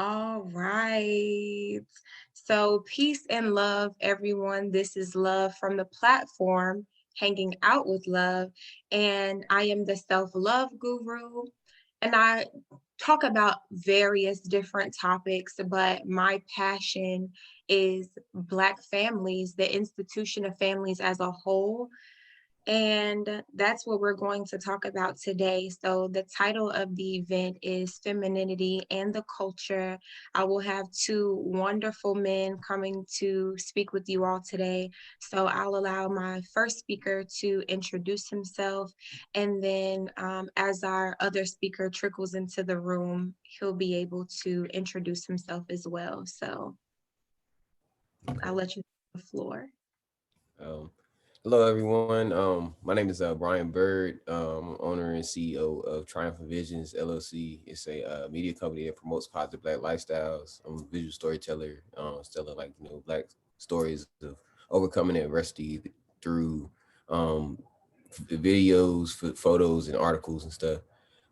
All right. So, peace and love, everyone. This is Love from the platform, Hanging Out with Love. And I am the self love guru. And I talk about various different topics, but my passion is Black families, the institution of families as a whole. And that's what we're going to talk about today. So, the title of the event is Femininity and the Culture. I will have two wonderful men coming to speak with you all today. So, I'll allow my first speaker to introduce himself. And then, as our other speaker trickles into the room, he'll be able to introduce himself as well. So, I'll let you have the floor. Um, Hello, everyone. My name is Brian Byrd, owner and CEO of Triumph Visions LLC. It's a media company that promotes positive Black lifestyles. I'm a visual storyteller, telling Black stories of overcoming adversity through um, videos, photos, and articles and stuff.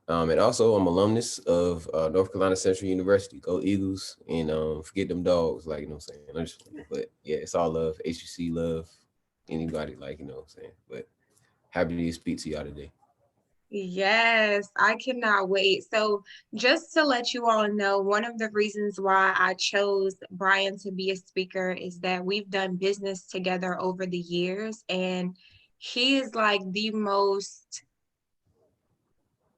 And also, I'm alumnus of North Carolina Central University. Go Eagles, and forget them dogs. Like I'm saying. But yeah, it's all love. HUC love. Anybody what I'm saying. But happy to speak to y'all today. Yes, I cannot wait. So, just to let you all know, one of the reasons why I chose Brian to be a speaker is that we've done business together over the years, and he is like the most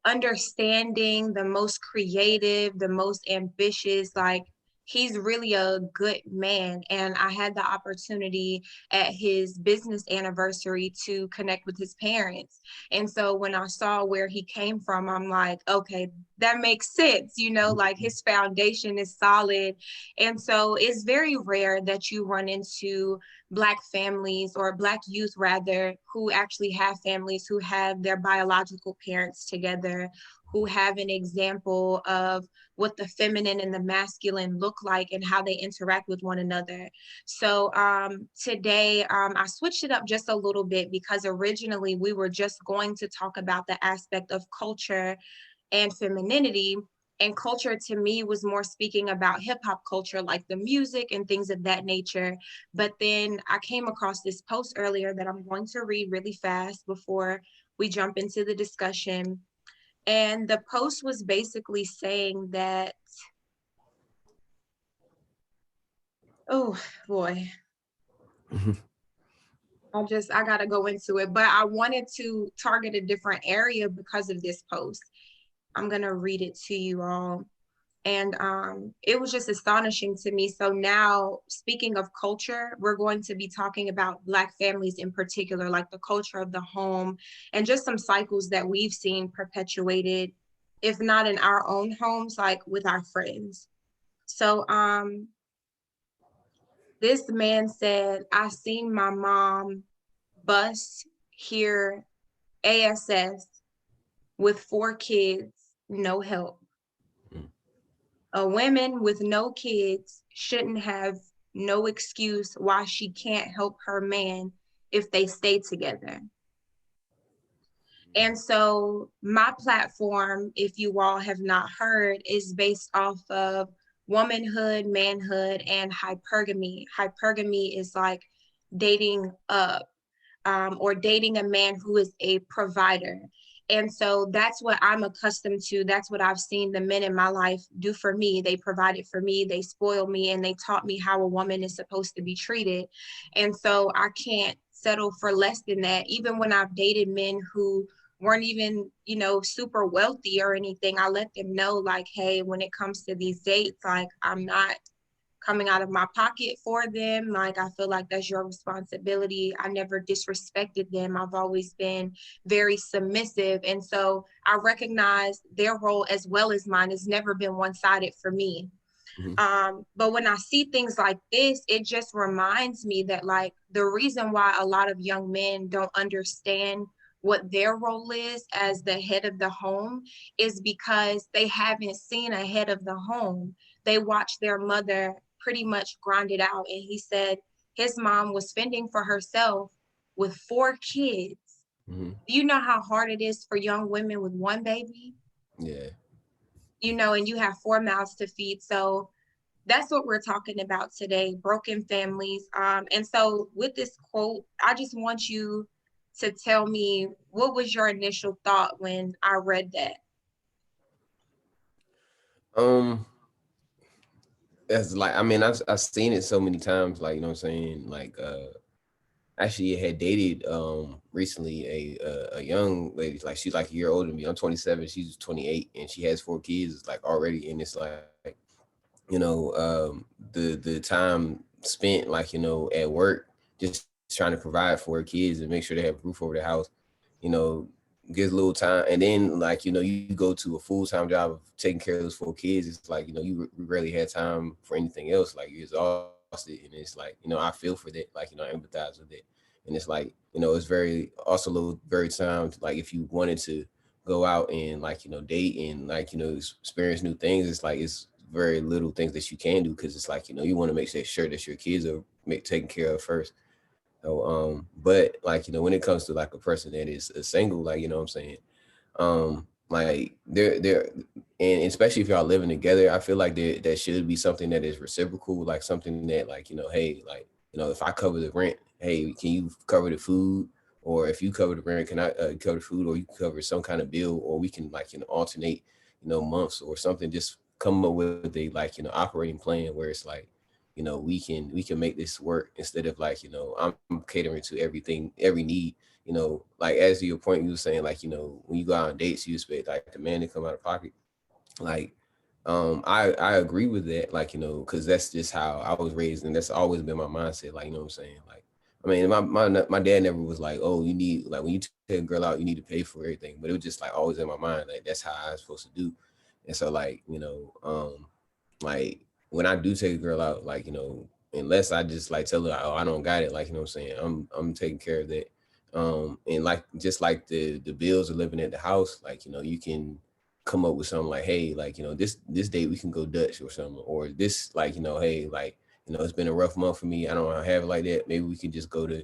understanding, the most creative, the most ambitious. Like, he's really a good man. And I had the opportunity at his business anniversary to connect with his parents. And so when I saw where he came from, I'm like, okay, that makes sense. Like his foundation is solid. And so it's very rare that you run into Black families or Black youth, rather, who actually have families who have their biological parents together, who have an example of what the feminine and the masculine look like and how they interact with one another. So today I switched it up just a little bit because originally we were just going to talk about the aspect of culture and femininity. And culture to me was more speaking about hip hop culture, like the music and things of that nature. But then I came across this post earlier that I'm going to read really fast before we jump into the discussion. And the post was basically saying that, oh boy, I got to go into it. But I wanted to target a different area because of this post. I'm going to read it to you all. And it was just astonishing to me. So now, speaking of culture, we're going to be talking about Black families in particular, like the culture of the home and just some cycles that we've seen perpetuated, if not in our own homes, like with our friends. So this man said, I seen my mom bust here ASS with 4 kids, no help. A woman with no kids shouldn't have no excuse why she can't help her man if they stay together. And so my platform, if you all have not heard, is based off of womanhood, manhood, and hypergamy. Hypergamy is like dating up, or dating a man who is a provider. And so that's what I'm accustomed to. That's what I've seen the men in my life do for me. They provided for me, they spoiled me, and they taught me how a woman is supposed to be treated. And so I can't settle for less than that. Even when I've dated men who weren't even, super wealthy or anything, I let them know, like, hey, when it comes to these dates, like, I'm not coming out of my pocket for them. Like, I feel like that's your responsibility. I never disrespected them. I've always been very submissive. And so I recognize their role as well as mine has never been one-sided for me. Mm-hmm. But when I see things like this, it just reminds me that, like, the reason why a lot of young men don't understand what their role is as the head of the home is because they haven't seen a head of the home. They watch their mother pretty much grind it out. And he said his mom was fending for herself with 4 kids. Mm-hmm. Do you know how hard it is for young women with one baby? Yeah. and you have 4 mouths to feed. So that's what we're talking about today, broken families. And so with this quote, I just want you to tell me, what was your initial thought when I read that? Um, that's like, I mean, I've seen it so many times. Like, you know what I'm saying? Like, actually, I had dated recently a young lady. Like, she's like a year older than me. I'm 27. She's 28, and she has 4 kids. Like, already, and it's like, the time spent, like, at work, just trying to provide for her kids and make sure they have roof over their house, you know gives a little time. And then, like, you go to a full-time job of taking care of those 4 kids. It's like, you rarely had time for anything else. Like, you're exhausted, and it's like, I feel for that. Like, I empathize with it. And it's like, it's very also a little very time to, like, if you wanted to go out and, like, date and, like, experience new things, it's like it's very little things that you can do, because it's like, you want to make sure that your kids are taken care of first. So, but, like, when it comes to, like, a person that is a single, like, what I'm saying, like, there, and especially if y'all living together, I feel like there should be something that is reciprocal, like something that, like, hey, like, if I cover the rent, hey, can you cover the food? Or if you cover the rent, can I cover the food? Or you cover some kind of bill, or we can, like, alternate, months or something. Just come up with a, like, operating plan where it's like, we can make this work, instead of, like, I'm catering to everything, every need. Like, as to your point, you were saying, like, when you go out on dates, you expect, like, the man to come out of pocket. Like, I agree with that, like, because that's just how I was raised, and that's always been my mindset. Like, what I'm saying, like, I mean, my dad never was like, oh, you need, like, when you take a girl out, you need to pay for everything. But it was just, like, always in my mind, like, that's how I was supposed to do. And so, like, like, when I do take a girl out, like, unless I just, like, tell her, oh, I don't got it, like, what I'm saying, I'm taking care of that. And, like, just like the bills of living at the house, like, you can come up with something like, hey, like, this day we can go Dutch or something, or this, like, hey, like, it's been a rough month for me, I don't have it like that, maybe we can just go to,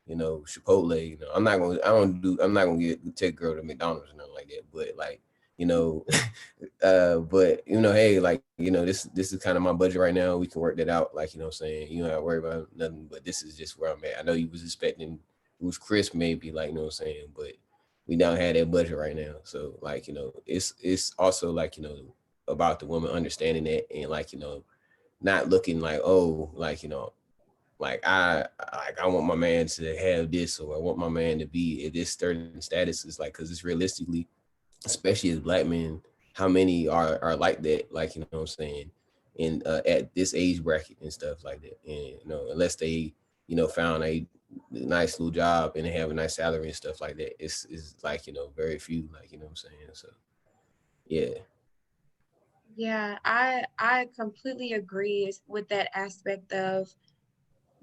Chipotle. I'm not gonna take a girl to McDonald's or nothing like that, but, like, you know but, hey, like, this is kind of my budget right now, we can work that out, like, what I'm saying, you don't have to worry about nothing, but this is just where I'm at. I know you was expecting it was crisp, maybe, like, what I'm saying, but we don't have that budget right now. So, like, it's also, like, about the woman understanding that, and, like, not looking like, oh, like, like, I want my man to have this, or I want my man to be at this certain status. Is like, because it's realistically, especially as black men, how many are like that, like, what I'm saying, in at this age bracket and stuff like that. And, unless they, found a nice little job and they have a nice salary and stuff like that, it's like, very few, like, what I'm saying. So, yeah. Yeah, I completely agree with that aspect of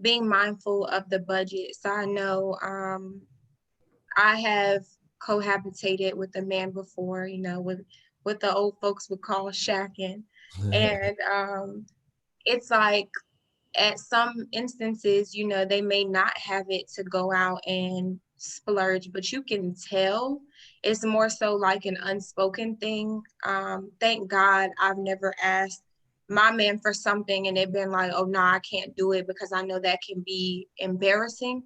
being mindful of the budget. So I know I have cohabitated with a man before, with what the old folks would call shacking. And it's like, at some instances, they may not have it to go out and splurge, but you can tell it's more so like an unspoken thing. Thank God I've never asked my man for something and they've been like, oh, no, I can't do it, because I know that can be embarrassing.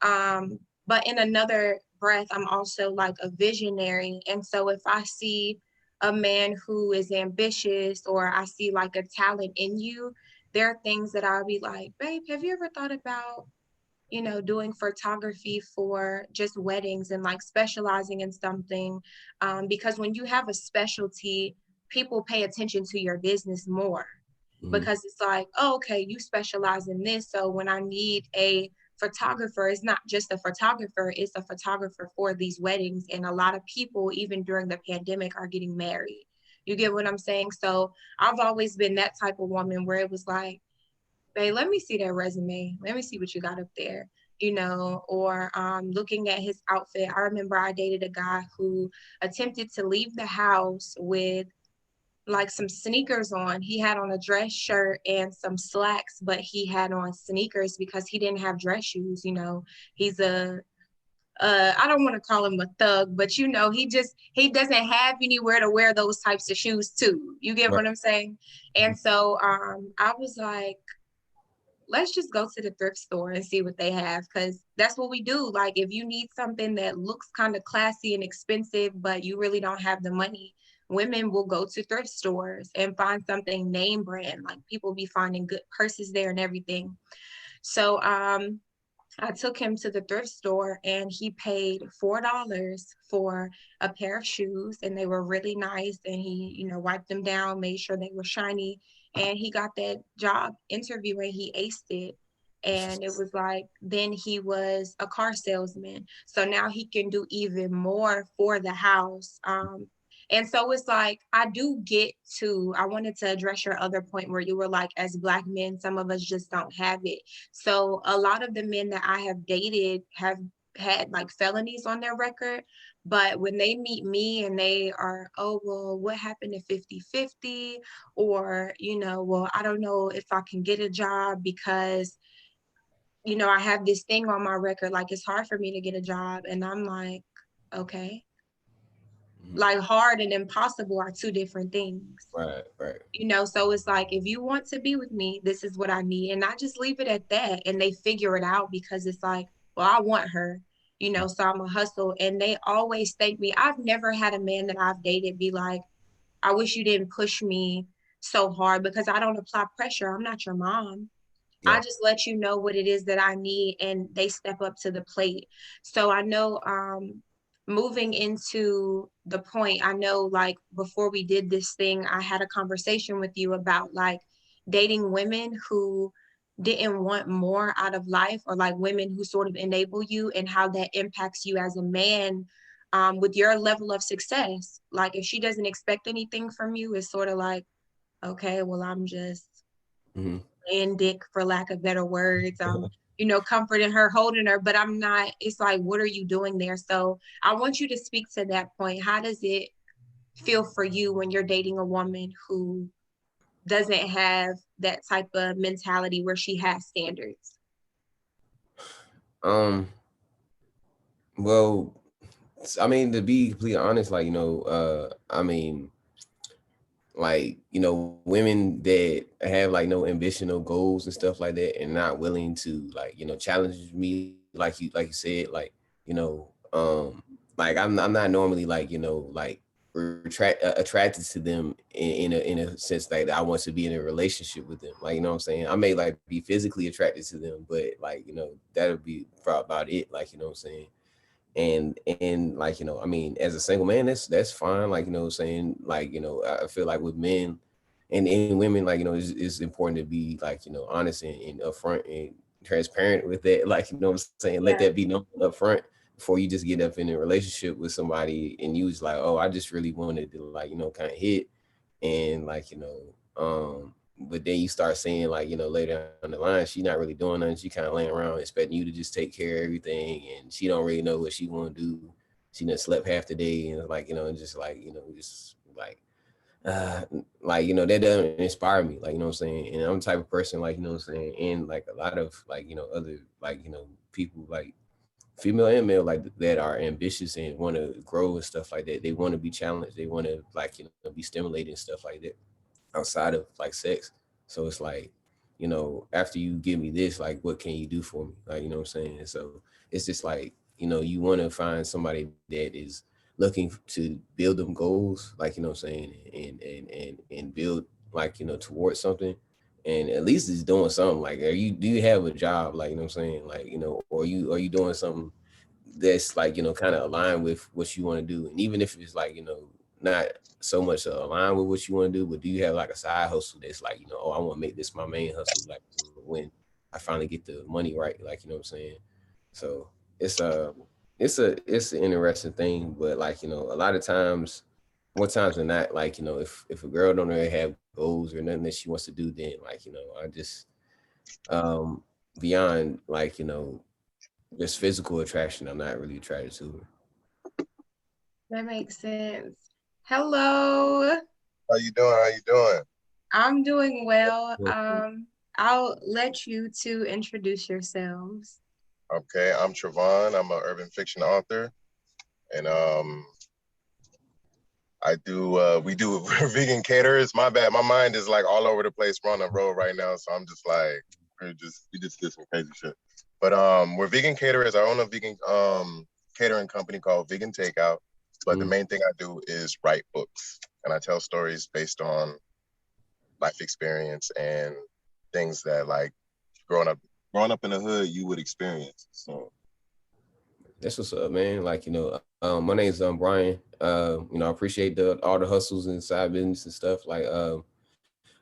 But in another breath, I'm also like a visionary. And so if I see a man who is ambitious, or I see like a talent in you, there are things that I'll be like, babe, have you ever thought about, doing photography for just weddings and like specializing in something? Because when you have a specialty, people pay attention to your business more, Mhm. because it's like, oh, okay, you specialize in this. So when I need a photographer, it's not just a photographer, it's a photographer for these weddings. And a lot of people, even during the pandemic, are getting married. You get what I'm saying? So I've always been that type of woman where it was like, babe, let me see that resume. Let me see what you got up there, or looking at his outfit. I remember I dated a guy who attempted to leave the house with like some sneakers on. He had on a dress shirt and some slacks, but he had on sneakers because he didn't have dress shoes. He's I don't want to call him a thug, but you know, he doesn't have anywhere to wear those types of shoes too. You get Right. what I'm saying? And so I was like, let's just go to the thrift store and see what they have, because that's what we do. Like, if you need something that looks kind of classy and expensive, but you really don't have the money, women will go to thrift stores and find something name brand. Like, people be finding good purses there and everything. So I took him to the thrift store and he paid $4 for a pair of shoes, and they were really nice. And he, you know, wiped them down, made sure they were shiny, and he got that job interview and he aced it. And it was like, then he was a car salesman. So now he can do even more for the house. And so it's like, I do get to, I wanted to address your other point where you were like, as Black men, some of us just don't have it. So a lot of the men that I have dated have had like felonies on their record, but when they meet me and they are, oh, well, what happened to 50-50? Or, you know, well, I don't know if I can get a job because, you know, I have this thing on my record, like it's hard for me to get a job. And I'm like, okay, Mhm. like hard and impossible are two different things. Right. Right. You know, so it's like, if you want to be with me, this is what I need. And I just leave it at that. And they figure it out because it's like, well, I want her, you know, so I'm a hustle. And they always thank me. I've never had a man that I've dated be like, I wish you didn't push me so hard, because I don't apply pressure. I'm not your mom. I Yeah. just let you know what it is that I need, and they step up to the plate. So I know, moving into the point, I know like before we did this thing, I had a conversation with you about like dating women who didn't want more out of life, or like women who sort of enable you, and how that impacts you as a man, with your level of success. Like, if she doesn't expect anything from you, it's sort of like, okay, well, I'm just Hmm. and dick, for lack of better words. You know, comforting her, holding her, but I'm not, it's like, what are you doing there? So I want you to speak to that point. How does it feel for you when you're dating a woman who doesn't have that type of mentality where she has standards? Um. Well, I mean, to be completely honest, like I mean, like women that have like no ambition, no goals and stuff like that, and not willing to like challenge me, like you said, like you know, like I'm not normally like like attracted to them in a sense that I want to be in a relationship with them. Like what I'm saying, I may like be physically attracted to them, but like that'll be about it. Like what I'm saying. And like I mean, as a single man, that's fine. Like what I'm saying, like I feel like with men and women, like it's important to be like honest and upfront and transparent with that. Like what I'm saying, let Yeah. that be known upfront before you just get up in a relationship with somebody and you was like, oh, I just really wanted to like kind of hit, and like but then you start saying like later down the line she not really doing nothing, she kind of laying around expecting you to just take care of everything, and she don't really know what she want to do. She done slept half the day, and like and just like just uh like that doesn't inspire me, like what I'm saying. And I'm the type of person, like what I'm saying, and like a lot of like other like people, like female and male, like that are ambitious and want to grow and stuff like that. They want to be challenged, they want to like be stimulated and stuff like that outside of like sex. So it's like, after you give me this, like, what can you do for me? Like, what I'm saying? So it's just like, you want to find somebody that is looking to build them goals, like, what I'm saying, and build like, towards something. And at least it's doing something. Like, do you have a job? Like, what I'm saying? Like, or are you doing something that's like kind of aligned with what you want to do? And even if it's like not so much aligned with what you want to do, but do you have like a side hustle that's like oh, I want to make this my main hustle, like when I finally get the money right, like what I'm saying. So it's it's an interesting thing, but like a lot of times, more times than not, like if a girl don't really have goals or nothing that she wants to do, then like I just um beyond like just physical attraction, I'm not really attracted to That makes sense. Hello. How you doing? How you doing? I'm doing well. her. I'll let you two introduce yourselves. Okay, I'm Travon. I'm an urban fiction author, and we do vegan caterers. My bad, my mind is like all over the place. We're on the road right now, so I'm just like we just did some crazy shit. But we're vegan caterers. I own a vegan catering company called Vegan Takeout. But the main thing I do is write books, and I tell stories based on life experience and things that like growing up in the hood you would experience. So That's what's up, man. Like, my name's Brian. I appreciate all the hustles and side business and stuff. Like,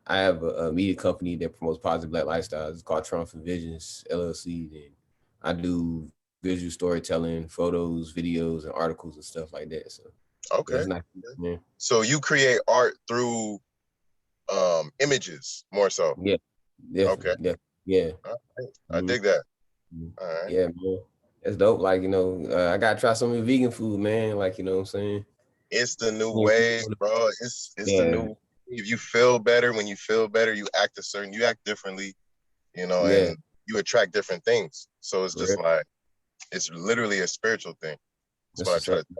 I have a media company that promotes positive Black lifestyles. It's called Travon Visions LLC, and I do visual storytelling, photos, videos, and articles and stuff like that. So, okay, yeah, it's nice, man. So you create art through images more so. Yeah, definitely. Okay, yeah. I dig that. Mm-hmm. All right. Yeah, man. That's dope. Like, I gotta try some of the vegan food, man. Like, you know what I'm saying? It's the new Yeah. wave, bro. It's the new. If you feel better, when you feel better, you act differently, Yeah. and you attract different things. So it's just Real. like it's literally a spiritual thing. That's That's what I what's try up. to.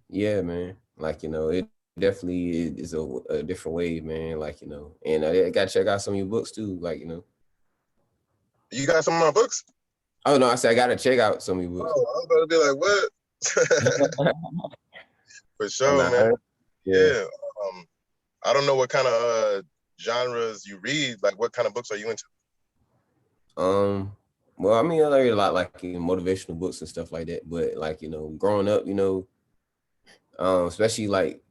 Yeah, man. Like, it definitely is a different way, man. Like, and I gotta check out some of your books too. Like, You got some of my books? Oh no, I said I gotta check out some of your books. Oh, I was about to be like, what? For I'm sure, not. man. Yeah. Yeah. I don't know what kind of genres you read. Like, what kind of books are you into? Well, I mean, I read a lot like motivational books and stuff like that. But like, growing up, especially like,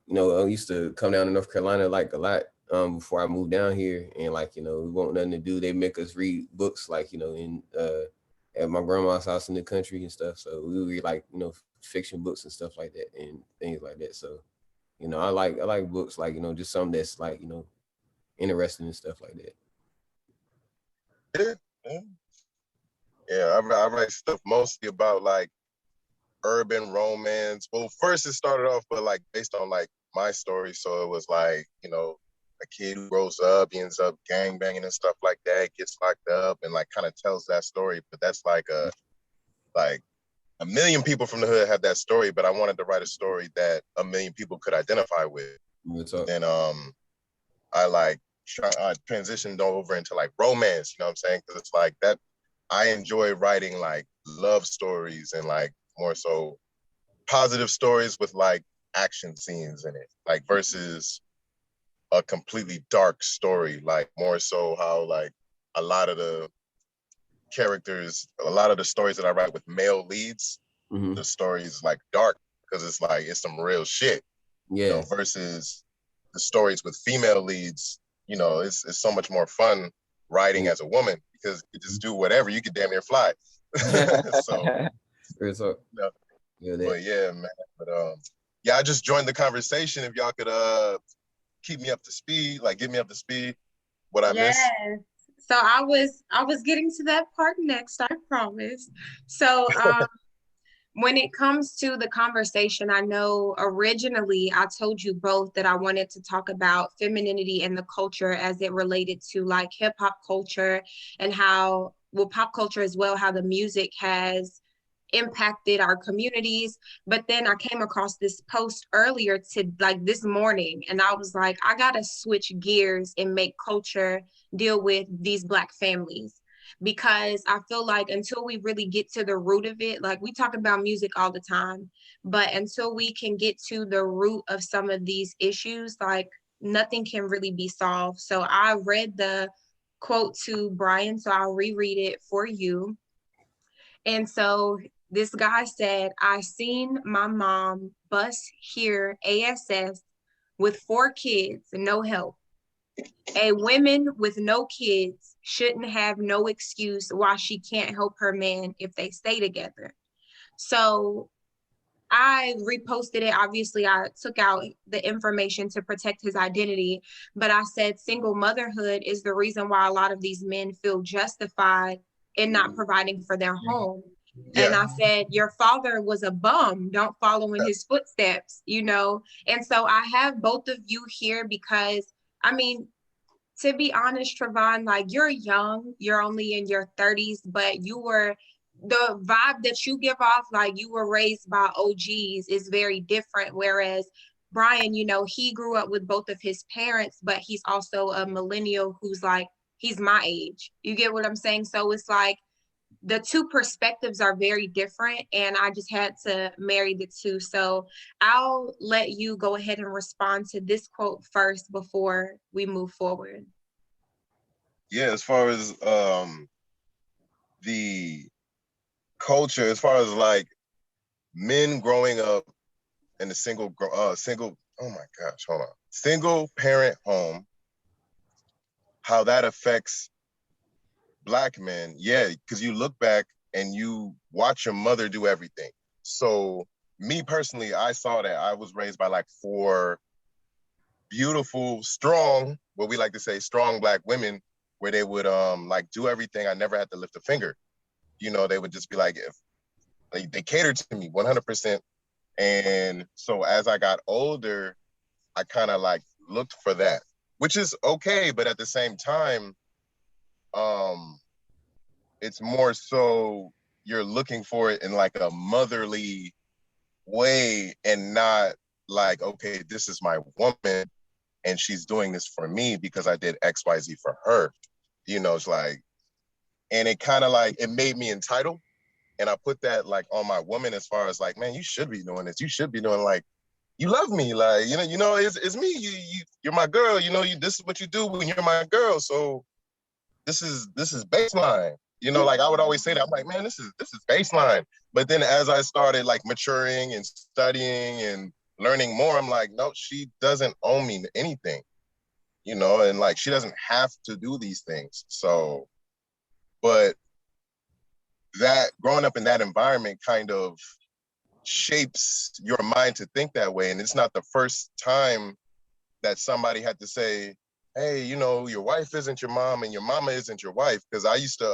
I used to come down to North Carolina like a lot before I moved down here, and like, we want nothing to do. They make us read books like, in at my grandma's house in the country and stuff. So we would read like, fiction books and stuff like that and things like that. So, I like books like, just something that's like, interesting and stuff like that. Yeah. Yeah. Yeah, I write stuff mostly about like urban romance. Well, first it started off, but like based on like my story. So it was like, a kid who grows up, he ends up gang banging and stuff like that, gets locked up and like kind of tells that story. But that's like a million people from the hood have that story, but I wanted to write a story that a million people could identify with. But then I transitioned over into like romance, you know what I'm saying? Because it's like that I enjoy writing like love stories and like more so positive stories with like action scenes in it, like versus a completely dark story, like more so how like a lot of the stories that I write with male leads, Mm-hmm. the stories like dark because it's like it's some real shit, Yeah. versus the stories with female leads, it's so much more fun writing as a woman because you just do whatever, you could damn near fly. So, but yeah, man. But yeah, I just joined the conversation. If y'all could keep me up to speed, like get me up to speed, what I missed. So I was getting to that part next, I promise. So when it comes to the conversation, I know originally I told you both that I wanted to talk about femininity and the culture as it related to like hip hop culture and how, well, pop culture as well, how the music has impacted our communities. But then I came across this post earlier to like this morning, and I was like, I gotta switch gears and make culture deal with these Black families, because I feel like until we really get to the root of it, like we talk about music all the time, but until we can get to the root of some of these issues, like nothing can really be solved. So I read the quote to Brian, so I'll reread it for you. And so this guy said, I seen my mom bus here ASS with 4 kids and no help. A woman with no kids shouldn't have no excuse why she can't help her man if they stay together. So I reposted it. Obviously, I took out the information to protect his identity, but I said single motherhood is the reason why a lot of these men feel justified in not providing for their home. Yeah. And I said, your father was a bum. Don't follow in his footsteps, And so I have both of you here because, I mean, to be honest, Travon, like you're young, you're only in your 30s, but you were the vibe that you give off, like you were raised by OGs, is very different. Whereas Brian, you know, he grew up with both of his parents, but he's also a millennial who's like, he's my age. You get what I'm saying? So it's like the two perspectives are very different, and I just had to marry the two. So I'll let you go ahead and respond to this quote first before we move forward. Yeah, as far as the culture, as far as like men growing up in a single oh my gosh, hold on, single parent home, how that affects Black men. Yeah, because you look back and you watch your mother do everything. So me personally, I saw that. I was raised by like 4 beautiful, strong, what we like to say, strong Black women, where they would like do everything. I never had to lift a finger. You know, they would just be like, if they catered to me 100%. And so as I got older, I kind of like looked for that, which is okay, but at the same time, it's more so you're looking for it in like a motherly way, and not like, okay, this is my woman and she's doing this for me because I did XYZ for her. You know, it's like, and it kind of like, it made me entitled. And I put that like on my woman, as far as like, man, you should be doing this. You should be doing, like, you love me, like, it's me. You're my girl. You know, this is what you do when you're my girl. So this is baseline. You know, like I would always say that. I'm like, man, this is baseline. But then as I started like maturing and studying and learning more, I'm like, no, she doesn't owe me anything. You know, and like she doesn't have to do these things. So, but that growing up in that environment kind of shapes your mind to think that way. And it's not the first time that somebody had to say, hey, you know, your wife isn't your mom and your mama isn't your wife. Because I used to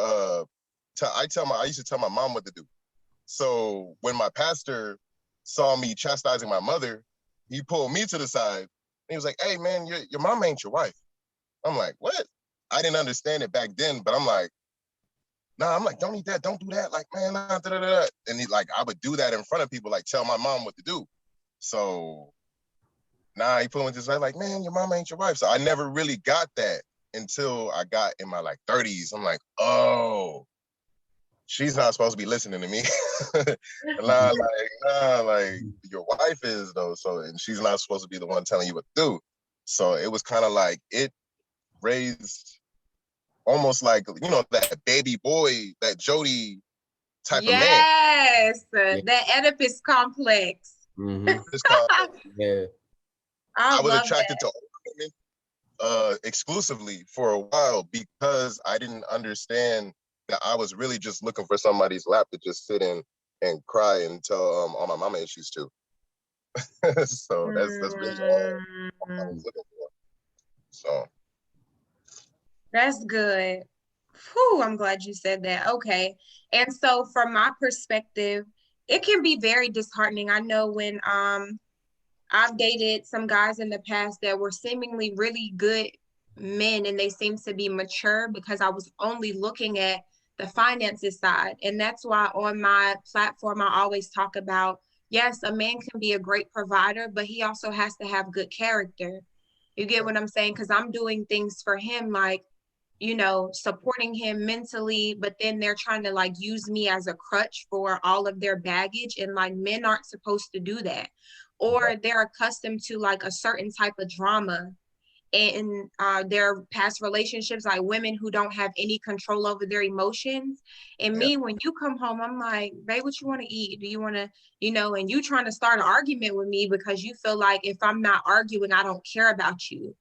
I used to tell my mom what to do. So when my pastor saw me chastising my mother, he pulled me to the side and he was like, hey man, your mama ain't your wife. I'm like, what? I didn't understand it back then, but I'm like, nah, I'm like, don't eat that, don't do that. Like, man, nah, da, da, da. And he, like, I would do that in front of people, like tell my mom what to do. So he put me to the side, like, man, your mama ain't your wife. So I never really got that until I got in my like 30s. I'm like, oh, she's not supposed to be listening to me. like your wife is though. So, and she's not supposed to be the one telling you what to do. So it was kind of like, it raised almost like, you know, that baby boy, that Jody type of man. Yes, the Oedipus complex. Mm-hmm. Yeah. I was attracted to women exclusively for a while because I didn't understand that I was really just looking for somebody's lap to just sit in and cry and tell all my mama issues too. So that's really all I was looking for. So that's good. Whew, I'm glad you said that. Okay. And so from my perspective, it can be very disheartening. I know when I've dated some guys in the past that were seemingly really good men, and they seemed to be mature because I was only looking at the finances side. And that's why on my platform, I always talk about, yes, a man can be a great provider, but he also has to have good character. You get what I'm saying? Because I'm doing things for him, like, you know, supporting him mentally, but then they're trying to like use me as a crutch for all of their baggage. And like men aren't supposed to do that. Or they're accustomed to like a certain type of drama in their past relationships, like women who don't have any control over their emotions. And me, when you come home, I'm like, babe, what you want to eat? Do you want to, you know, and you trying to start an argument with me because you feel like if I'm not arguing, I don't care about you.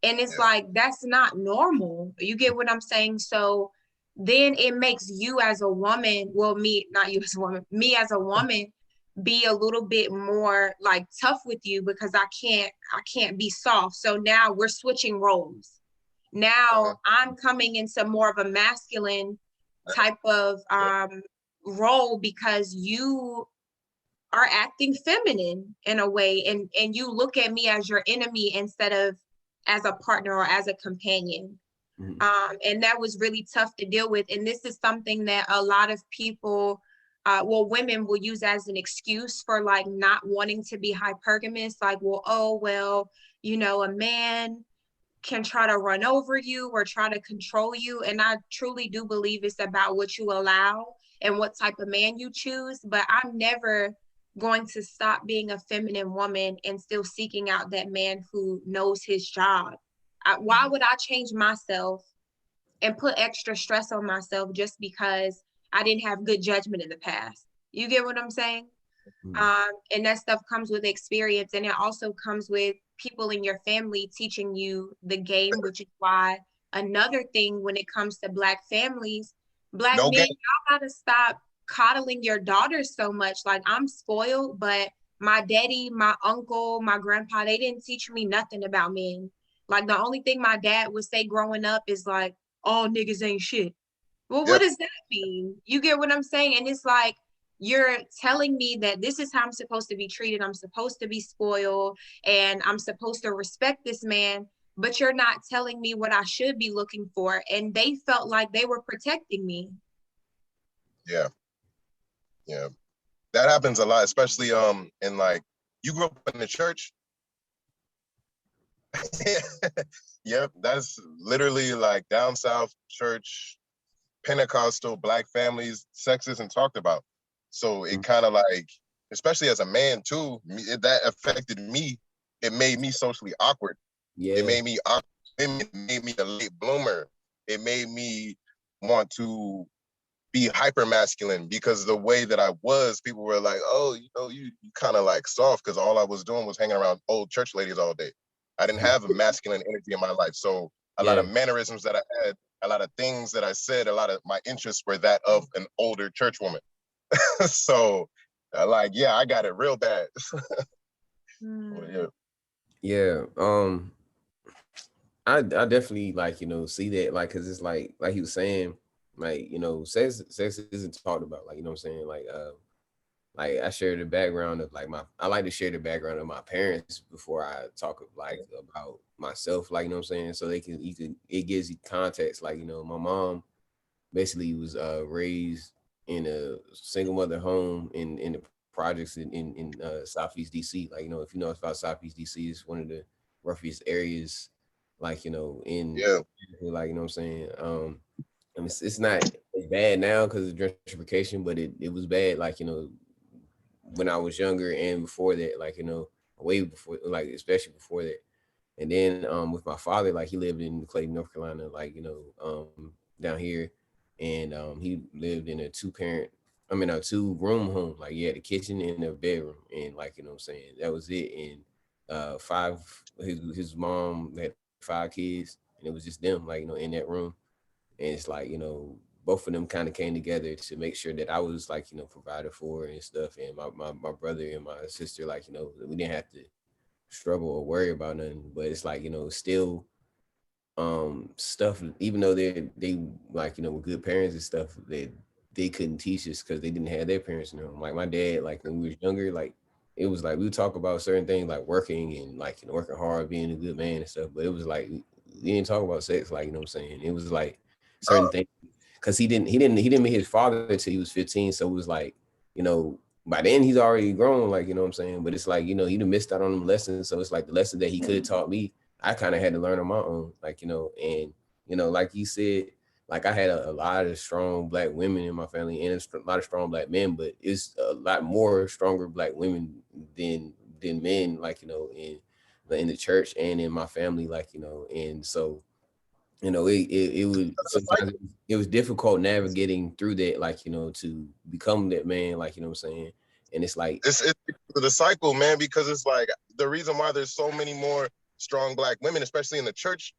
And it's like, that's not normal. You get what I'm saying? So then it makes you as a woman, well, me, not you as a woman, me as a woman, be a little bit more like tough with you because I can't be soft. So now we're switching roles. Now I'm coming into more of a masculine type of role because you are acting feminine in a way, and you look at me as your enemy instead of as a partner or as a companion. Mhm. And that was really tough to deal with. And this is something that a lot of people, women will use as an excuse for like not wanting to be hypergamous. Like, well, oh, well, a man can try to run over you or try to control you. And I truly do believe it's about what you allow and what type of man you choose. But I'm never going to stop being a feminine woman and still seeking out that man who knows his job. Why would I change myself and put extra stress on myself just because I didn't have good judgment in the past? You get what I'm saying? Mhm. And that stuff comes with experience, and it also comes with people in your family teaching you the game, which is why another thing when it comes to Black families, Black No men, game. y'all gotta stop coddling your daughters so much. Like, I'm spoiled, but my daddy, my uncle, my grandpa, they didn't teach me nothing about men. Like, the only thing my dad would say growing up is like, all niggas ain't shit. Well, what Yep. does that mean? You get what I'm saying? And it's like, you're telling me that this is how I'm supposed to be treated. I'm supposed to be spoiled and I'm supposed to respect this man, but you're not telling me what I should be looking for. And they felt like they were protecting me. Yeah. Yeah. That happens a lot, especially in like, you grew up in the church. Yep, that's literally like down south church, Pentecostal Black families, sex isn't talked about. So it kind of like, especially as a man too, that affected me. It made me socially awkward. It Yeah. made me awkward. It made me a late bloomer. It made me want to be hyper masculine because the way that I was, people were like, oh, you kind of like soft, because all I was doing was hanging around old church ladies all day. I didn't have a masculine energy in my life. So a lot Yeah. of mannerisms that I had, a lot of things that I said, a lot of my interests were that of an older church woman. So like, yeah, I got it real bad. Well, yeah. Yeah. I definitely like, see that, like, cause it's like he was saying, like, sex isn't talked about, like, what I'm saying, like I share the background of like I like to share the background of my parents before I talk like about myself, like, what I'm saying, so it gives you context, like, my mom basically was raised in a single mother home in the projects in Southeast DC. Like, if you know about Southeast DC, it's one of the roughest areas, like, in Yeah. like, what I'm saying. I mean, it's not as bad now because of gentrification, but it was bad, like, when I was younger and before that, like, way before, like, especially before that. And then with my father, like, he lived in Clayton, North Carolina, like, down here, and he lived in a a 2-room home. Like, he had a kitchen and a bedroom, and, like, what I'm saying, that was it. And five, his mom had 5 kids, and it was just them, like, in that room. And it's like, both of them kind of came together to make sure that I was, like, provided for and stuff. And my brother and my sister, like, we didn't have to struggle or worry about nothing. But it's like, still stuff, even though they like, were good parents and stuff, that they couldn't teach us because they didn't have their parents in the home. Like, my dad, like, when we was younger, like, it was like we would talk about certain things like working and, like, working hard, being a good man and stuff, but it was like we didn't talk about sex, like, what I'm saying. It was like certain Oh, things, because he didn't meet his father until he was 15. So it was like, by then he's already grown, like, what I'm saying. But it's like, he done missed out on them lessons. So it's like the lesson that he could have taught me, I kind of had to learn on my own, like, and like you said, like, I had a lot of strong Black women in my family and a lot of strong Black men, but it's a lot more stronger Black women than men, like, in the church and in my family, like, and so, it would it's like, sometimes it was difficult navigating through that, like, to become that man, like, what I'm saying. And it's like, it's the cycle, man, because it's like the reason why there's so many more strong Black women, especially in the church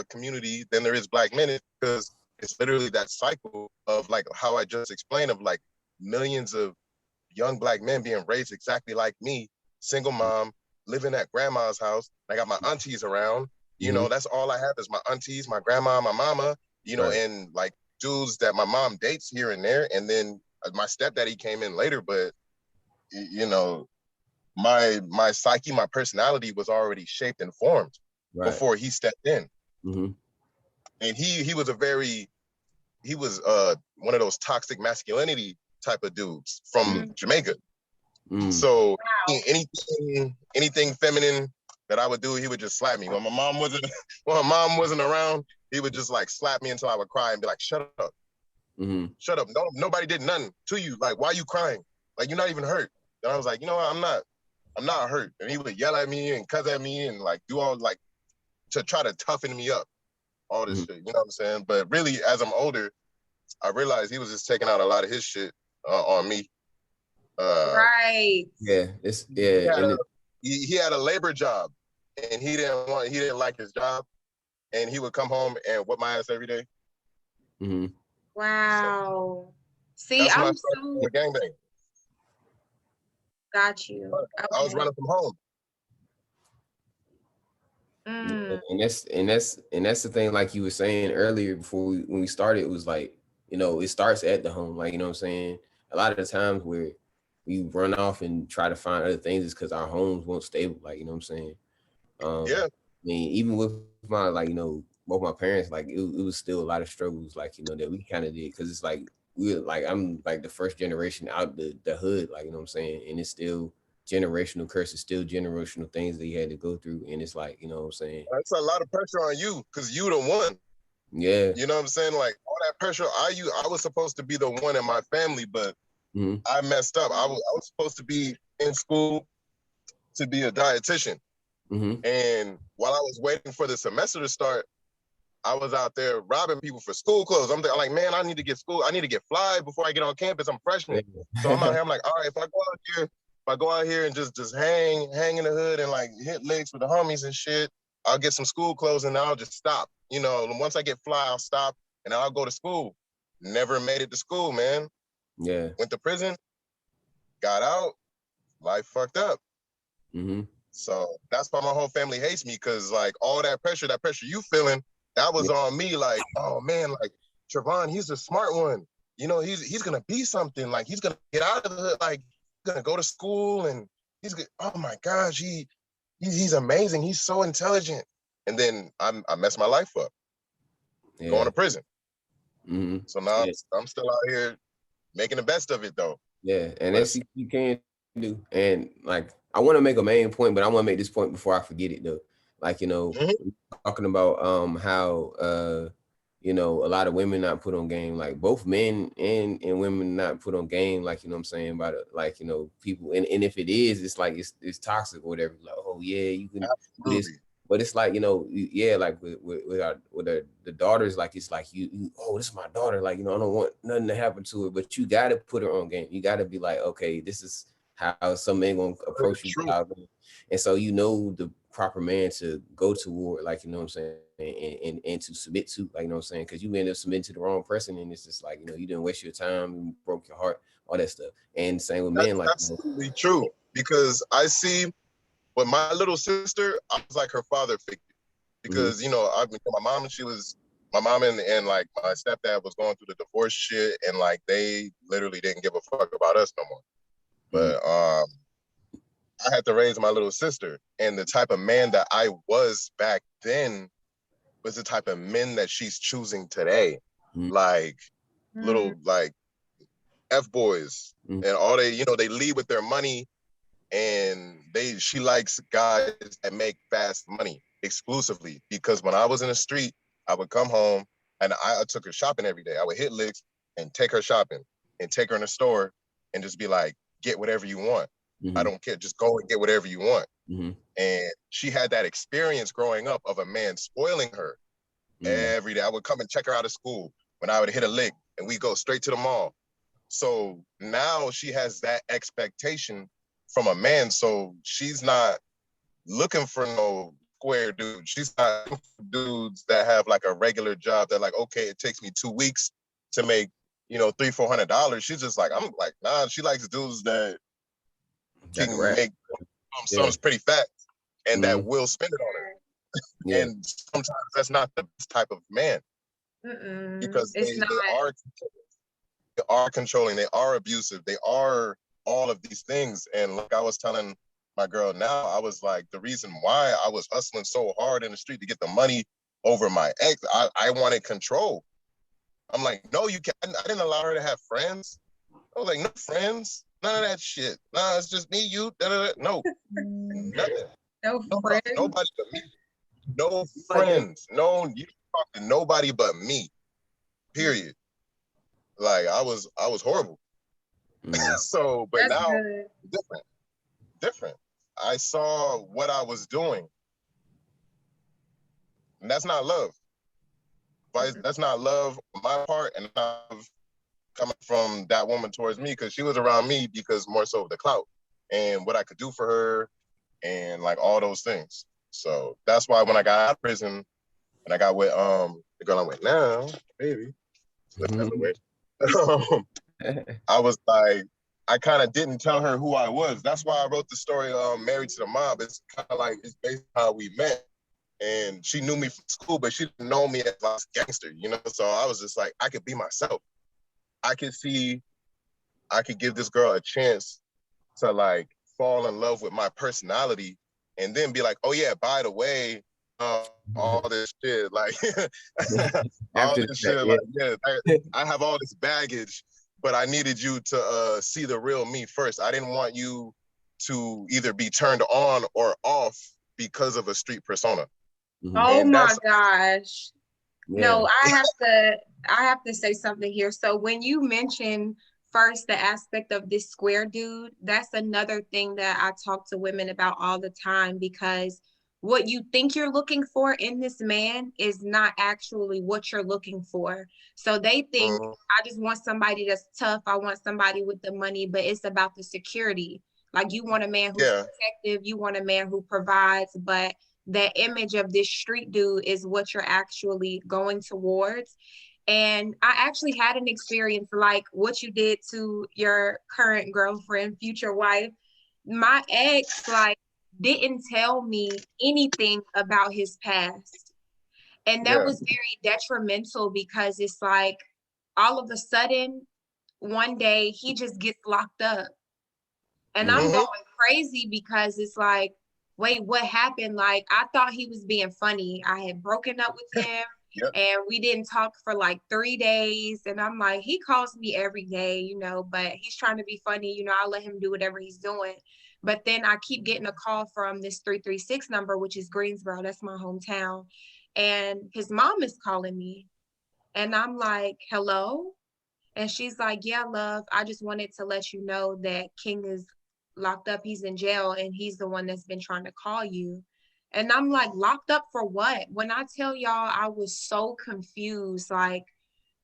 community, than there is Black men, is because it's literally that cycle of like how I just explained, of like millions of young Black men being raised exactly like me, single mom, living at grandma's house. I got my aunties around, mhm, that's all I have is my aunties, my grandma, my mama, right, and like dudes that my mom dates here and there. And then my stepdaddy came in later, but you know, my psyche, my personality was already shaped and formed right, before he stepped in. hmm And he was one of those toxic masculinity type of dudes from Jamaica. So anything feminine that I would do, he would just slap me. When my mom wasn't around, he would just like slap me until I would cry and be like, "Shut up, shut up! No, nobody did nothing to you. Like, why are you crying? Like, you're not even hurt." And I was like, you know what? I'm not hurt. And he would yell at me and cuss at me and like do all like to try to toughen me up, all this shit. You know what I'm saying? But really, as I'm older, I realized he was just taking out a lot of his shit on me. Right. Yeah, it's yeah. He had a labor job, and he didn't like his job, and he would come home and whip my ass every day. Wow. So, See, that's when I I'm started so the gangbang. got you. I was running from home. And that's the thing, like you were saying earlier before when we started, it was like, you know, it starts at the home. Like, you know what I'm saying? A lot of the times where we run off and try to find other things is because our homes weren't stable. Like, you know what I'm saying? Yeah. I mean, even with my, like, you know, both my parents, like it was still a lot of struggles, like, you know, that we kind of did. Cause it's like, I'm like the first generation out the hood, like, you know what I'm saying? And it's still generational curses, still generational things that you had to go through. And it's like, you know what I'm saying? That's a lot of pressure on you because you the one. Yeah. You know what I'm saying? Like all that pressure, I was supposed to be the one in my family, but I messed up. I was supposed to be in school to be a dietitian. And while I was waiting for the semester to start, I was out there robbing people for school clothes. I'm like, man, I need to get fly before I get on campus. I'm freshman. So I'm out here, I'm like, all right, if I go out here and just hang in the hood and like hit licks with the homies and shit, I'll get some school clothes and then I'll just stop. You know, once I get fly, I'll stop and I'll go to school. Never made it to school, man. Yeah. Went to prison, got out, life fucked up. So that's why my whole family hates me, because like all that pressure you feeling, that was on me. Like, oh man, like Travon, he's a smart one. You know, he's gonna be something. Like he's gonna get out of the hood. Like he's gonna go to school and oh my gosh, he's amazing. He's so intelligent. And then I messed my life up, going to prison. So now I'm still out here making the best of it though. Yeah, and that's you can do. And like I want to make a main point, but I want to make this point before I forget it though. Like, you know, talking about how you know, a lot of women not put on game, like both men and women not put on game, like, you know what I'm saying, about it, like, you know, people and if it is, it's like it's toxic or whatever. Like, oh yeah, you can do this. But it's like, you know, yeah, like with the daughters, like it's like you oh, this is my daughter, like, you know, I don't want nothing to happen to her, but you gotta put her on game. You gotta be like, okay, this is how some men gonna approach you, and so you know the proper man to go toward, like, you know what I'm saying, and to submit to, like, you know what I'm saying, because you end up submitting to the wrong person, and it's just like, you know, you didn't waste your time, you broke your heart, all that stuff. And same with men, like, absolutely true, because I see. But my little sister, I was like her father figure, because you know, my mom and like my stepdad was going through the divorce shit, and like they literally didn't give a fuck about us no more. But I had to raise my little sister, and the type of man that I was back then was the type of men that she's choosing today, like little like F boys, and all they, you know, they lead with their money. And she likes guys that make fast money exclusively, because when I was in the street, I would come home and I took her shopping every day. I would hit licks and take her shopping and take her in the store and just be like, get whatever you want. I don't care. Just go and get whatever you want. And she had that experience growing up of a man spoiling her every day. I would come and check her out of school when I would hit a lick and we go straight to the mall. So now she has that expectation from a man, so she's not looking for no square dude. She's not looking for dudes that have like a regular job that like, okay, it takes me 2 weeks to make, you know, $300-400. She's just like, I'm like, nah, she likes dudes that can make sums pretty fast and that will spend it on her. And sometimes that's not the best type of man, because they are controlling, they are abusive, they are all of these things. And like I was telling my girl now, I was like, the reason why I was hustling so hard in the street to get the money over my ex. I wanted control. I'm like, no, you can't. I didn't allow her to have friends. I was like, no friends, none of that shit. Nah, it's just me, you, no, nothing. No friends. Nobody but me. No friends. No, you talk to nobody but me. Period. Like I was horrible. So, but That's now good. different. I saw what I was doing, and that's not love. That's not love on my part, and not coming from that woman towards me, because she was around me because more so of the clout and what I could do for her and like all those things. So that's why when I got out of prison and I got with the girl I'm with now, baby, I was like, I kind of didn't tell her who I was. That's why I wrote the story Married to the Mob. It's kind of like, it's based on how we met. And she knew me from school, but she didn't know me as a gangster, you know? So I was just like, I could be myself. I could give this girl a chance to like fall in love with my personality, and then be like, oh yeah, by the way, all this shit, like all After this that, shit, like, yeah, I have all this baggage, but I needed you to see the real me first. I didn't want you to either be turned on or off because of a street persona. Oh And my gosh. yeah. No, I have to say something here. So when you mention first the aspect of this square dude, that's another thing that I talk to women about all the time, because what you think you're looking for in this man is not actually what you're looking for. So they think, I just want somebody that's tough. I want somebody with the money, but it's about the security. Like you want a man who's protective, you want a man who provides, but that image of this street dude is what you're actually going towards. And I actually had an experience like what you did to your current girlfriend, future wife. My ex, like, didn't tell me anything about his past. And that was very detrimental, because it's like all of a sudden, one day he just gets locked up. And I'm going crazy, because it's like, wait, what happened? Like, I thought he was being funny. I had broken up with him and we didn't talk for like 3 days. And I'm like, he calls me every day, you know, but he's trying to be funny. You know, I'll let him do whatever he's doing. But then I keep getting a call from this 336 number, which is Greensboro. That's my hometown. And his mom is calling me. And I'm like, hello? And she's like, yeah, love, I just wanted to let you know that King is locked up. He's in jail, and he's the one that's been trying to call you. And I'm like, locked up for what? When I tell y'all, I was so confused. Like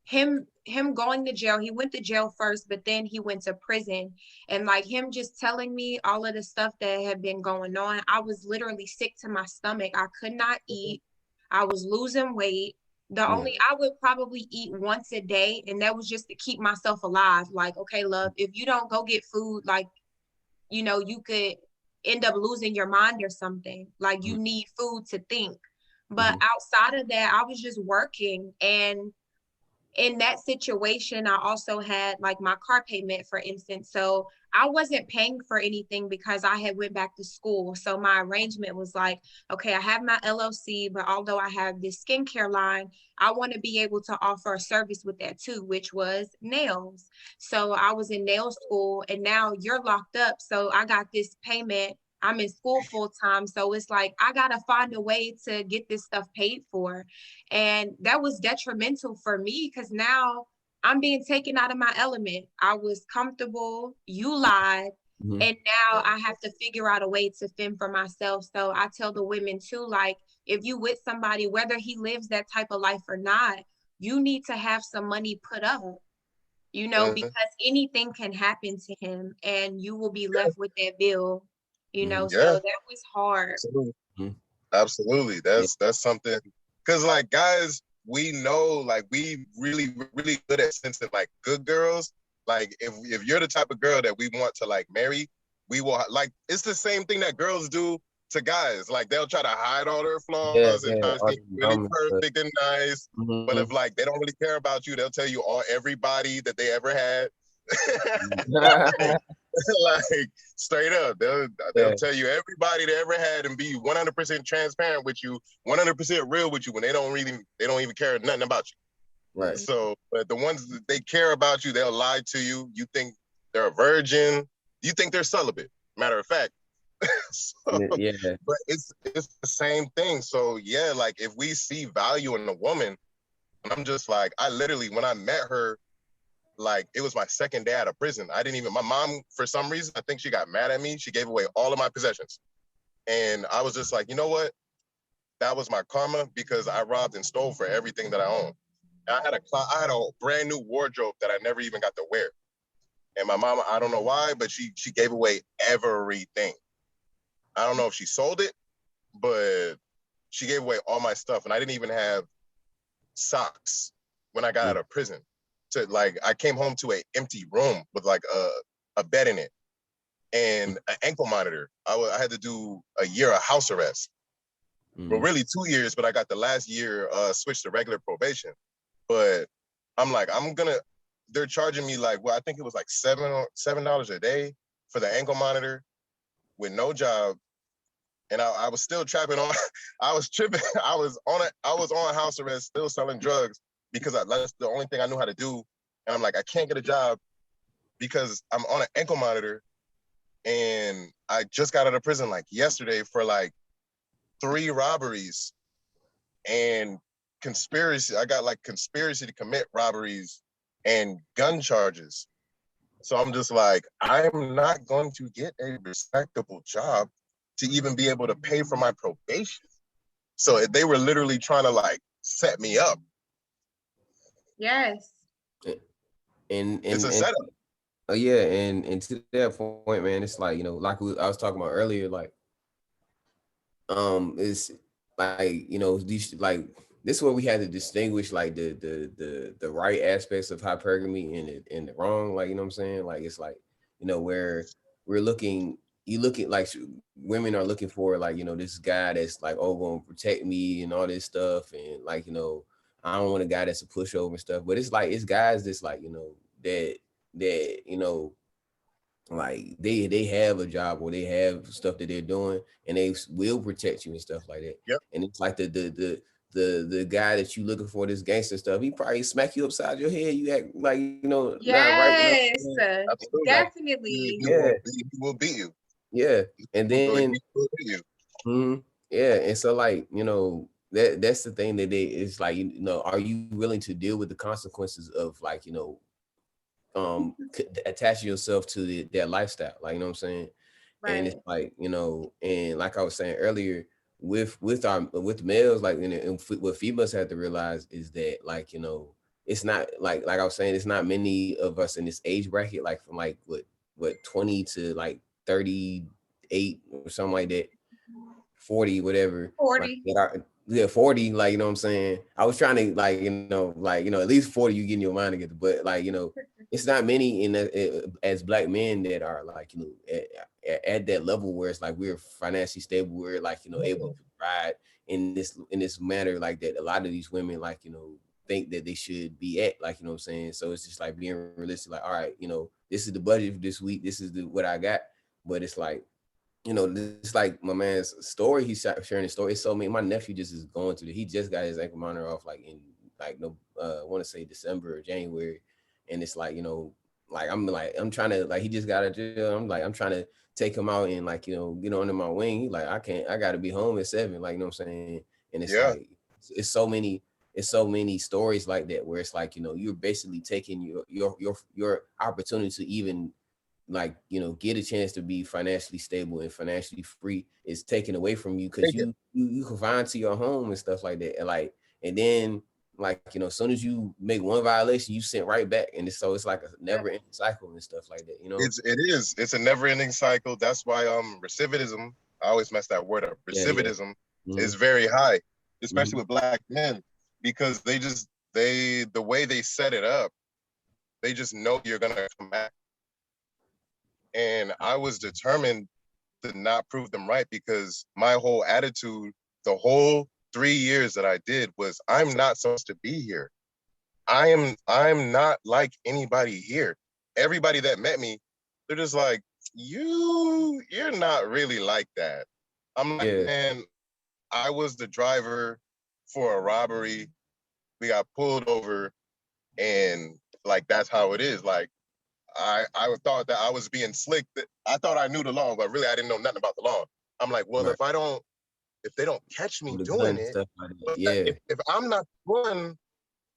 him going to jail, he went to jail first, but then he went to prison. And like him just telling me all of the stuff that had been going on, I was literally sick to my stomach. I could not eat. I was losing weight. I would probably eat once a day, and that was just to keep myself alive. Like, okay, love, if you don't go get food, like, you know, you could end up losing your mind or something. Like, you need food to think. But outside of that, I was just working. And in that situation, I also had like my car payment, for instance. So I wasn't paying for anything because I had went back to school. So my arrangement was like, okay, I have my LLC, but although I have this skincare line, I want to be able to offer a service with that too, which was nails. So I was in nail school, and now you're locked up. So I got this payment. I'm in school full time. So it's like, I got to find a way to get this stuff paid for. And that was detrimental for me, because now I'm being taken out of my element. I was comfortable, you lied, and now I have to figure out a way to fend for myself. So I tell the women too, like, if you with somebody, whether he lives that type of life or not, you need to have some money put up, you know, because anything can happen to him and you will be left with that bill, you know. So that was hard. Absolutely. That's something, because like guys, we know, like we really good at sensing like good girls. Like if you're the type of girl that we want to like marry, we will, like, it's the same thing that girls do to guys. Like they'll try to hide all their flaws and try to think really perfect and nice. But if like they don't really care about you, they'll tell you everybody that they ever had. Like straight up, they'll tell you everybody they ever had and be 100% transparent with you, 100% real with you when they don't even care nothing about you. Right. So, but the ones that they care about you, they'll lie to you. You think they're a virgin. You think they're celibate. Matter of fact. So, Yeah. but it's the same thing. So yeah, like if we see value in a woman, and I'm just like, I literally when I met her, like it was my second day out of prison. My mom, for some reason, I think she got mad at me. She gave away all of my possessions. And I was just like, you know what? That was my karma because I robbed and stole for everything that I own. And I had a brand new wardrobe that I never even got to wear. And my mama, I don't know why, but she gave away everything. I don't know if she sold it, but she gave away all my stuff. And I didn't even have socks when I got out of prison. I came home to an empty room with like a bed in it and an ankle monitor. I had to do a year of house arrest. Well, really 2 years, but I got the last year switched to regular probation. But I'm like, they're charging me like, well, I think it was like $7 a day for the ankle monitor with no job. And I was still trapping on, I was tripping. I was on house arrest, still selling drugs because that's the only thing I knew how to do. And I'm like, I can't get a job because I'm on an ankle monitor. And I just got out of prison like yesterday for like 3 robberies and conspiracy. I got like conspiracy to commit robberies and gun charges. So I'm just like, I'm not going to get a respectable job to even be able to pay for my probation. So they were literally trying to like set me up. Yes. And it's a setup. Oh yeah, and to that point, man, it's like, like I was talking about earlier, like it's like, these like this is where we had to distinguish like the right aspects of hypergamy and the wrong, like, you know what I'm saying? Like it's like, where we're looking, you look at like women are looking for like, this guy that's like, oh, gonna protect me and all this stuff, and like, I don't want a guy that's a pushover and stuff. But it's like it's guys that's like, that like they have a job or they have stuff that they're doing and they will protect you and stuff like that. Yep. And it's like the guy that you looking for, this gangster stuff, he probably smack you upside your head. You act like, not right. Yes, definitely. He will beat you. Yeah. And then He will beat you. Yeah. And so like, that's the thing that it's like, are you willing to deal with the consequences of like, attaching yourself to that lifestyle, like, you know what I'm saying? Right. And it's like, and like I was saying earlier, with males, like, and what females have to realize is that, like, it's not like I was saying, it's not many of us in this age bracket, like from like what 20 to like 38 or something like that, 40, whatever. 40. Like, 40, like, you know what I'm saying? I was trying to like, at least 40 you get in your mind together, but like, it's not many as Black men that are like, at that level where it's like we're financially stable, we're like, able to provide in this manner, like that a lot of these women like, think that they should be at, like, you know what I'm saying? So it's just like being realistic, like, all right, this is the budget for this week, this is what I got. But it's like, it's like my man's story, he's sharing his story. It's so many. My nephew just is going through it. He just got his ankle monitor off like in like I want to say December or January. And it's like, I'm trying to, like, he just got a jail. I'm trying to take him out and like, get under my wing. He like, I gotta be home at 7. Like, you know what I'm saying? And it's like, it's so many stories like that where it's like, you're basically taking your opportunity to even like, get a chance to be financially stable and financially free is taken away from you because you confined to your home and stuff like that. And like, and then like, as soon as you make one violation, you sent right back. And so it's like a never ending cycle and stuff like that, It's a never ending cycle. That's why recidivism, I always mess that word up. Recidivism is very high, especially with Black men, because the way they set it up, they just know you're gonna come back. And I was determined to not prove them right because my whole attitude, the whole 3 years that I did was, I'm not supposed to be here. I'm not like anybody here. Everybody that met me They're just like, you're not really like that. I'm like, man, I was the driver for a robbery. We got pulled over, and like that's how it is. Like I thought that I was being slick. I thought I knew the law, but really I didn't know nothing about the law. I'm like, well, Right. if they don't catch me The doing gun it, stuff like that. but Yeah. if I'm not the one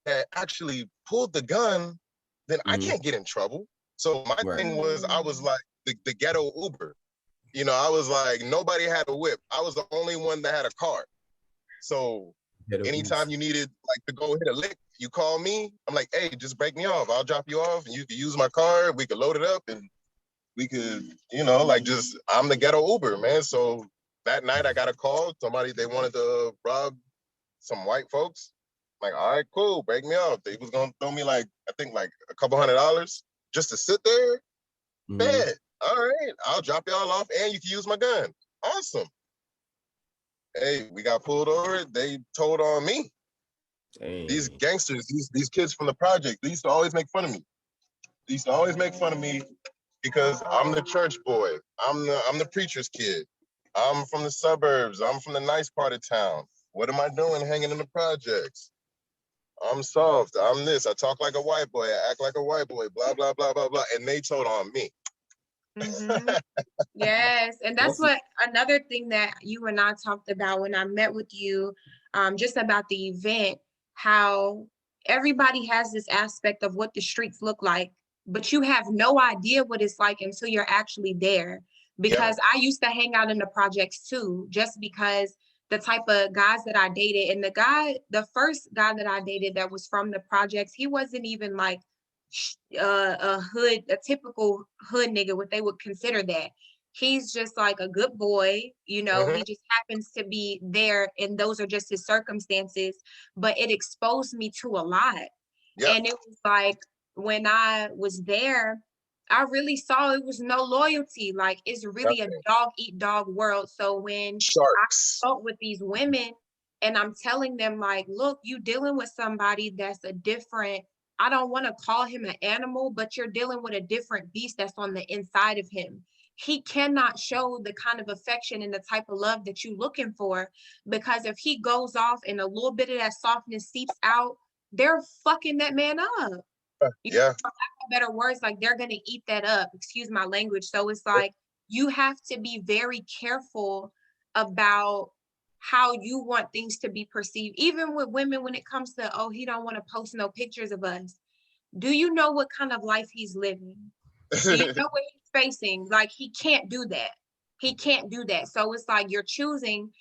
that actually pulled the gun, then I can't get in trouble. So my Right. thing was, I was like the ghetto Uber. You know, I was like, nobody had a whip. I was the only one that had a car. So anytime you needed like to go hit a lick, you call me. I'm like, hey, just break me off. I'll drop you off and you can use my car. We could load it up and we could, you know, like just, I'm the ghetto Uber, man. So that night I got a call. Somebody, they wanted to rob some white folks. I'm like, all right, cool, break me off. They was gonna throw me like, I think like a couple $100 just to sit there. Bet. All right, I'll drop y'all off and you can use my gun. Awesome. Hey, we got pulled over. They told on me. Dang. These gangsters, these kids from the project, they used to always make fun of me. They used to always make fun of me because I'm the church boy. I'm the preacher's kid. I'm from the suburbs. I'm from the nice part of town. What am I doing hanging in the projects? I'm soft. I'm this. I talk like a white boy. I act like a white boy. Blah, blah, blah, blah, blah. And they told on me. Yes, and that's what another thing that you and I talked about when I met with you, just about the event, how everybody has this aspect of what the streets look like, but you have no idea what it's like until you're actually there. Because I used to hang out in the projects too, just because the type of guys that I dated, and the first guy that I dated that was from the projects, he wasn't even like a typical hood nigga, what they would consider that. He's just like a good boy, you know, he just happens to be there and those are just his circumstances, but it exposed me to a lot. And it was like when I was there, I really saw it was no loyalty. Like it's really a dog eat dog world. So when I spoke with these women and I'm telling them like, look, you dealing with somebody that's a different, I don't want to call him an animal, but you're dealing with a different beast that's on the inside of him. He cannot show the kind of affection and the type of love that you're looking for, because if he goes off and a little bit of that softness seeps out, they're fucking that man up. You know, better words, like they're gonna eat that up. Excuse my language. So it's like you have to be very careful about how you want things to be perceived, even with women when it comes to, oh, he don't want to post no pictures of us. Do you know what kind of life he's living? Do you know what he's facing? Like he can't do that. He can't do that. So it's like you're choosing.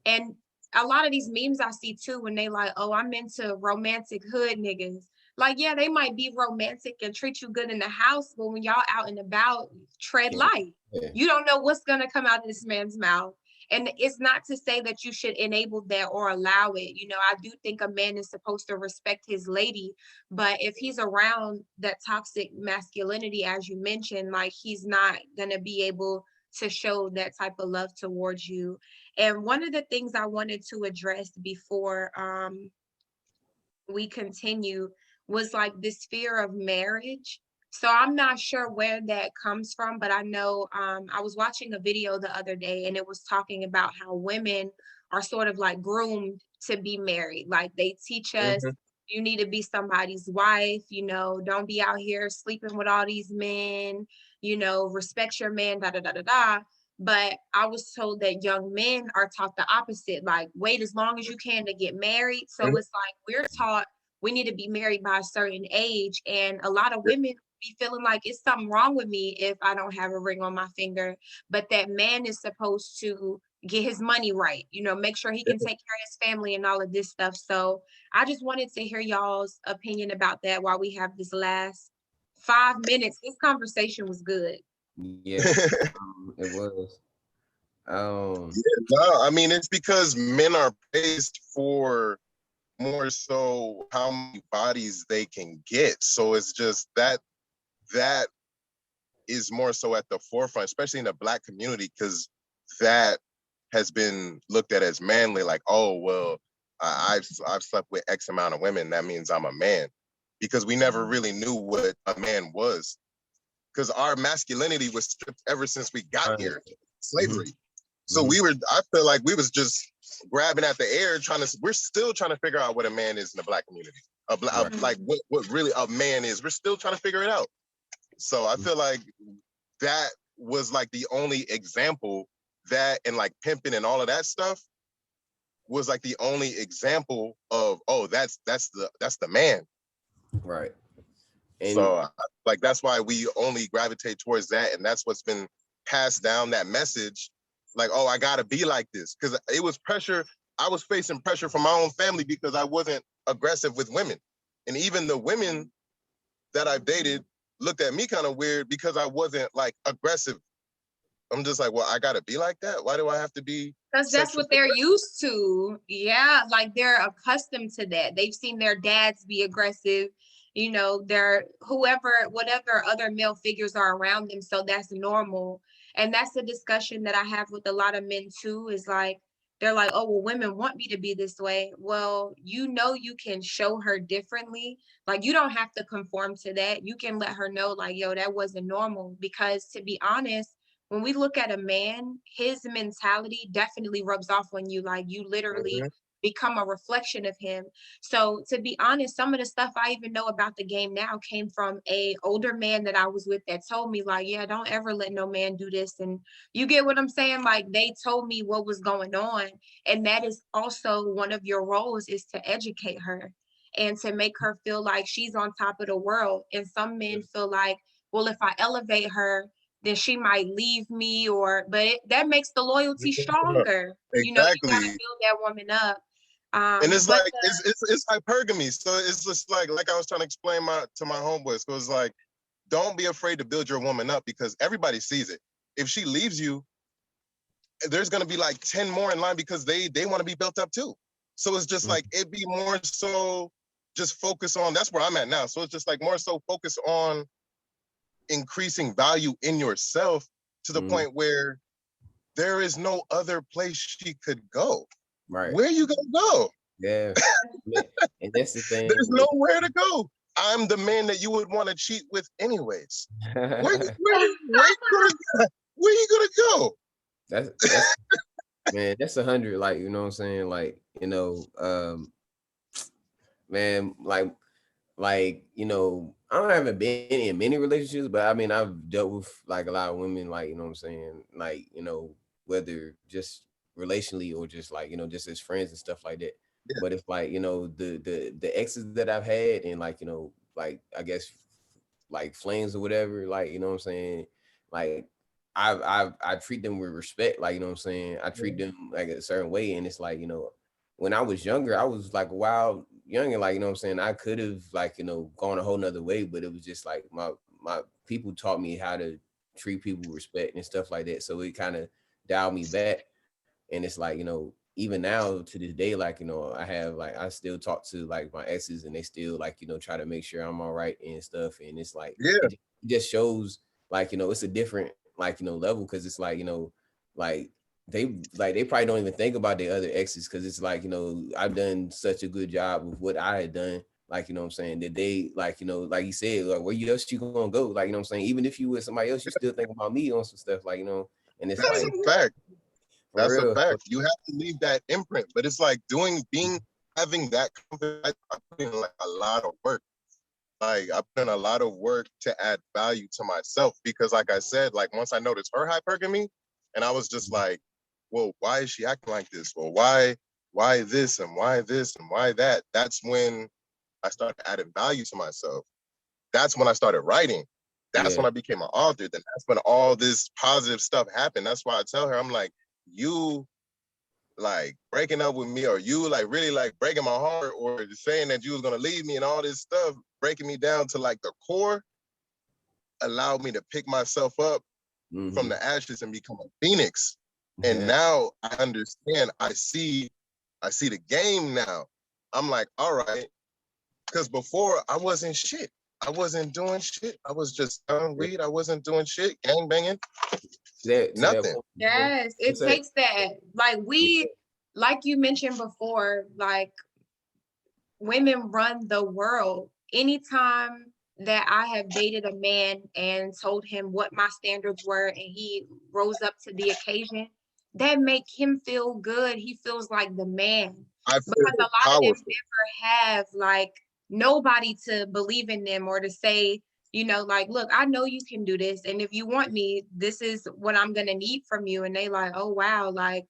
And a lot of these memes I see too, when they like, oh, I'm into romantic hood niggas. Like, yeah, they might be romantic and treat you good in the house, but when y'all out and about, tread light. You don't know what's gonna come out of this man's mouth. And it's not to say that you should enable that or allow it. You know, I do think a man is supposed to respect his lady, but if he's around that toxic masculinity, as you mentioned, like he's not gonna be able to show that type of love towards you. And one of the things I wanted to address before we continue was like this fear of marriage. So I'm not sure where that comes from, but I know I was watching a video the other day and it was talking about how women are sort of like groomed to be married. Like they teach us, you need to be somebody's wife, you know, don't be out here sleeping with all these men, you know, respect your man, da da da da da. But I was told that young men are taught the opposite, like wait as long as you can to get married. So it's like we're taught we need to be married by a certain age. And a lot of women be feeling like it's something wrong with me if I don't have a ring on my finger. But that man is supposed to get his money right, you know, make sure he can take care of his family and all of this stuff. So I just wanted to hear y'all's opinion about that while we have this last 5 minutes. This conversation was good. Yeah, it was. No, I mean, it's because men are praised for more so how many bodies they can get. So it's just that is more so at the forefront, especially in the Black community, because that has been looked at as manly. Like, oh well, I've slept with X amount of women, that means I'm a man, because we never really knew what a man was. because our masculinity was stripped ever since we got here, slavery. So I feel like we was just grabbing at the air, we're still trying to figure out what a man is in the Black community. Like what really a man is. We're still trying to figure it out. So I feel like that was like the only example, that and like pimping and all of that stuff was like the only example of, oh, that's the man. Right. And so like that's why we only gravitate towards that, and that's what's been passed down, that message, like, oh, I gotta be like this, because it was pressure. I was facing pressure from my own family because I wasn't aggressive with women, and even the women that I've dated looked at me kind of weird because I wasn't like aggressive. I'm just like, well, I gotta be like that? Why do I have to be? Because that's what they're used to. Yeah, like they're accustomed to that. They've seen their dads be aggressive, you know, whatever other male figures are around them. So that's normal. And that's the discussion that I have with a lot of men too, is like, they're like, oh, well, women want me to be this way. Well, you know, you can show her differently. Like, you don't have to conform to that. You can let her know, like, yo, that wasn't normal. Because to be honest, when we look at a man, his mentality definitely rubs off on you. Like, you literally become a reflection of him. So to be honest, some of the stuff I even know about the game now came from a older man that I was with that told me, like, yeah, don't ever let no man do this. And you get what I'm saying? Like, they told me what was going on. And that is also one of your roles, is to educate her and to make her feel like she's on top of the world. And some men feel like, well, if I elevate her, then she might leave me, but that makes the loyalty stronger. Exactly. You know, you gotta build that woman up. And it's like it's hypergamy. So it's just like I was trying to explain to my homeboys. So it's like, don't be afraid to build your woman up, because everybody sees it. If she leaves you, there's gonna be like 10 more in line because they want to be built up too. So it's just like, it'd be more so just focus on, that's where I'm at now. So it's just like more so focus on increasing value in yourself to the point where there is no other place she could go. Right. Where you gonna go? Yeah. And that's the thing. There's nowhere to go. I'm the man that you would want to cheat with anyways. Where you gonna go? That's man, that's 100. Like, you know what I'm saying? Like, you know, man, like, you know, I haven't been in many relationships, but I mean, I've dealt with like a lot of women, like, you know what I'm saying? Like, you know, whether just relationally or just like, you know, just as friends and stuff like that. Yeah. But it's like, you know, the exes that I've had, and like, you know, like, I guess like flames or whatever, like, you know what I'm saying? Like, I treat them with respect, like, you know what I'm saying? I treat them like a certain way. And it's like, you know, when I was younger, I was like wild young, and like, you know what I'm saying, I could have like, you know, gone a whole nother way, but it was just like my people taught me how to treat people with respect and stuff like that. So it kind of dialed me back. And it's like, you know, even now to this day, like, you know, I still talk to like my exes, and they still like, you know, try to make sure I'm all right and stuff. And it's like, it just shows like, you know, it's a different like, you know, level, because it's like, you know, like they probably don't even think about their other exes, because it's like, you know, I've done such a good job of what I had done, like, you know what I'm saying, that they like, you know, like you said, like, where else you gonna go, like, you know what I'm saying, even if you with somebody else, you still think about me on some stuff, like, you know. And it's that's like a fact. That's real. A fact. You have to leave that imprint, but it's like having that confidence. I put in like a lot of work. Like, I put in a lot of work to add value to myself, because like I said, like once I noticed her hypergamy, and I was just like, well, why is she acting like this? Well, why this and why this and why that? That's when I started adding value to myself. That's when I started writing. That's when I became an author. Then that's when all this positive stuff happened. That's why I tell her, I'm like, you like breaking up with me, or you like really like breaking my heart, or saying that you was gonna leave me and all this stuff, breaking me down to like the core, allowed me to pick myself up from the ashes and become a phoenix. And now I understand. I see the game now. I'm like, all right, because before I wasn't shit. I wasn't doing shit. I was just selling weed. I wasn't doing shit, gang banging. Nothing. Yes, it takes that. Like like you mentioned before, like women run the world. Anytime that I have dated a man and told him what my standards were and he rose up to the occasion, that make him feel good. He feels like the man. I Because a feel lot of them powerful. never have like nobody to believe in them or to say, you know, like, look, I know you can do this. And if you want me, this is what I'm gonna need from you. And they like, oh wow, like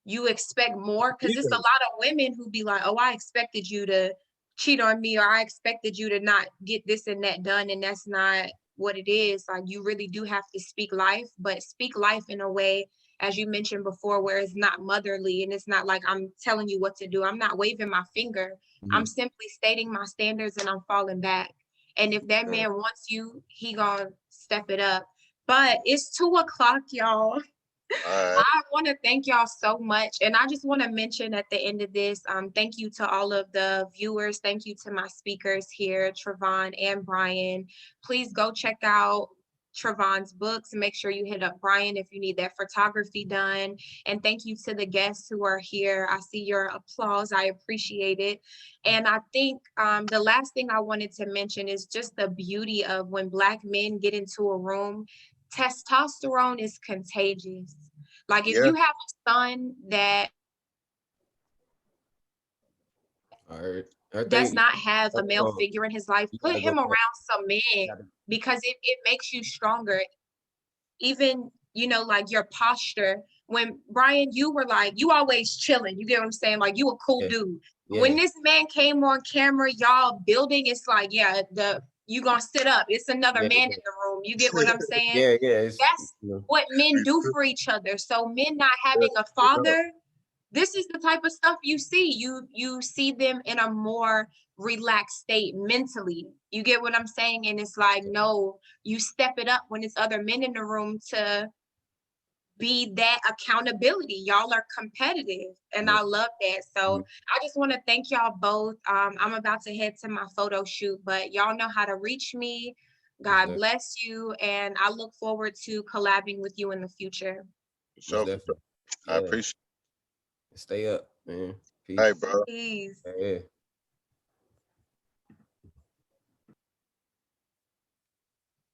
you expect more, because it's a lot Even of women who be like, oh, I expected you to cheat on me, or I expected you to not get this and that done, and that's not what it is. Like, you really do have to speak life, but speak life in a way, as you mentioned before, where it's not motherly and it's not like I'm telling you what to do. I'm not waving my finger. I'm Mhm. simply stating my standards and I'm falling back. And if that man wants you, he gonna step it up. But it's 2 o'clock, y'all. I I want to thank y'all so much. And I just want to mention at the end of this, thank you to all of the viewers. Thank you to my speakers here, Travon and Brian. Please go check out Travon's books and make sure you hit up Brian if you need that photography done. And thank you to the guests who are here. I see your applause. I appreciate it. And I think the last thing I wanted to mention is just the beauty of when Black men get into a room, testosterone is contagious. Like if yeah, you have a son that All right. I does think not have a male um, figure in his life, you put gotta go him back. around some You men gotta, because it makes you stronger. Even, you know, like your posture. When Brian, you were like, you always chilling. You get what I'm saying? Like you a cool yeah, dude. When yeah, this man came on camera, y'all building, it's like, yeah, you gonna sit up. It's another yeah, man in the room. You get what I'm saying? yeah, yeah. It's That's you know, what men do it's for each other. So men not having a straight up. father, this is the type of stuff you see. You see them in a more relaxed state mentally. You get what I'm saying? And it's like, no, you step it up when it's other men in the room to be that accountability. Y'all are competitive, and yeah. I love that. So Mhm. I just want to thank y'all both. I'm about to head to my photo shoot, but y'all know how to reach me. Most God definitely. bless you, and I look forward to collabing with you in the future. For Most sure, for sure. definitely. I Yeah. appreciate Stay up, man. it. Hey, Peace. bro. Peace. Yeah.